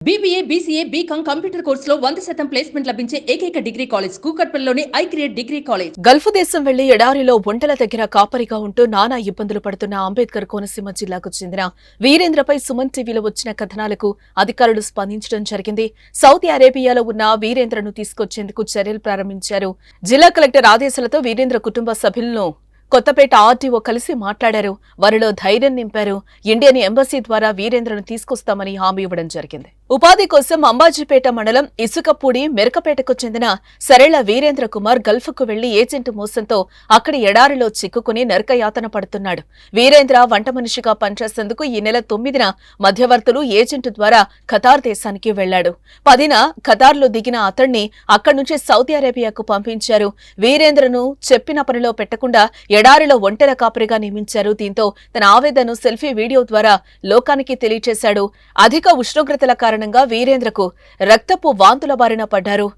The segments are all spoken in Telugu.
BBA, BCA, BCom కంప్యూటర్ కోర్సులో 100% ప్లేస్మెంట్ లభించే ఏకైక డిగ్రీ కాలేజ్ కూకట్పల్లిలోని ఐక్రియేట్ డిగ్రీ కాలేజ్. గల్ఫ్ దేశం వెళ్లి ఎడారిలో ఒంటెల దగ్గర కాపరిగా ఉంటూ నానా ఇబ్బందులు పడుతున్న అంబేద్కర్ కోనసీమ జిల్లాకు చెందిన వీరేంద్రపై సుమన్ టీవీలో వచ్చిన కథనాలకు అధికారులు స్పందించడం జరిగింది. సౌదీ అరేబియాలో ఉన్న వీరేంద్రను తీసుకొచ్చేందుకు చర్యలు ప్రారంభించారు. జిల్లా కలెక్టర్ ఆదేశాలతో వీరేంద్ర కుటుంబ సభ్యులను కొత్తపేట ఆర్టీఓ కలిసి మాట్లాడారు. వారిలో ధైర్యం నింపారు. ఇండియన్ ఎంబసీ ద్వారా వీరేంద్రను తీసుకొస్తామని హామీ ఇవ్వడం జరిగింది. ఉపాధి కోసం అంబాజీపేట మండలం ఇసుకపూడి మెరకపేటకు చెందిన సరళ వీరేంద్ర కుమార్ గల్ఫ్కు వెళ్లి ఏజెంట్ మోసంతో అక్కడి ఎడారిలో చిక్కుకుని నరకయాతన పడుతున్నాడు. వీరేంద్ర వంట మనిషిగా పనిచేసేందుకు ఈ నెల 9న మధ్యవర్తులు ఏజెంట్ ద్వారా ఖతార్ దేశానికి వెళ్లాడు. 10న ఖతార్లో దిగిన అతణ్ణి అక్కడి నుంచి సౌదీ అరేబియాకు పంపించారు. వీరేంద్రను చెప్పిన పనిలో పెట్టకుండా ఎడారిలో ఒంటెల కాపరిగా నియమించారు. దీంతో తన ఆవేదనను సెల్ఫీ వీడియో ద్వారా లోకానికి తెలియచేశాడు. అధిక ఉష్ణోగ్రతల కారణంగా వీరేంద్రకు రక్తపు వాంతుల బారిన పడ్డారు.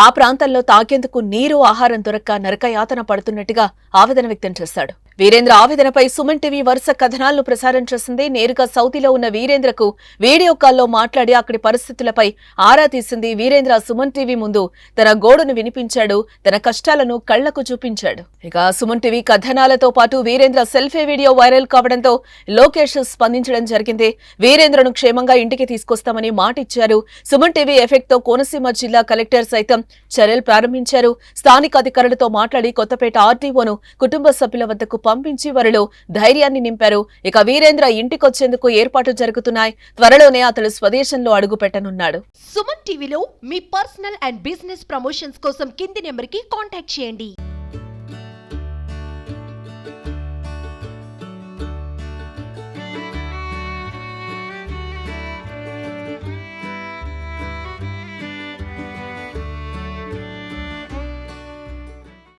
ఆ ప్రాంతంలో తాగేందుకు నీరు, ఆహారం దొరక్క నరకయాతన పడుతున్నట్టుగా ఆవేదన వ్యక్తం చేశాడు. వీరేంద్ర ఆవేదనపై సుమన్ టీవీ వరుస కథనాలను ప్రసారం చేసింది. నేరుగా సౌదీలో ఉన్న వీరేంద్రకు వీడియో కాల్లో మాట్లాడి అక్కడి పరిస్థితులపై ఆరా తీసింది. వీరేంద్ర సుమన్ టీవీ ముందు తన గోడును వినిపించాడు. తన కష్టాలను కళ్లకు చూపించాడు. ఇక సుమన్ టీవీ కథనాలతో పాటు వీరేంద్ర సెల్ఫీ వీడియో వైరల్ కావడంతో లోకేష్ స్పందించడం జరిగింది. వీరేంద్రను క్షేమంగా ఇంటికి తీసుకొస్తామని మాటిచ్చారు. సుమన్ టీవీ ఎఫెక్ట్ తో కోనసీమ జిల్లా కలెక్టర్ సైతం చర్యలు ప్రారంభించారు. స్థానిక అధికారులతో మాట్లాడి కొత్తపేట ఆర్టీఓను కుటుంబ సభ్యుల వద్దకు పంపించి వారిలో ధైర్యాన్ని నింపారు. ఇక వీరేంద్ర ఇంటికొచ్చేందుకు ఏర్పాట్లు జరుగుతున్నాయి. త్వరలోనే అతడు స్వదేశంలో అడుగు పెట్టనున్నాడు. సుమన్ టీవీలో మీ పర్సనల్ అండ్ బిజినెస్ ప్రమోషన్స్ కోసం కింది నెంబర్కి కాంటాక్ట్ చేయండి.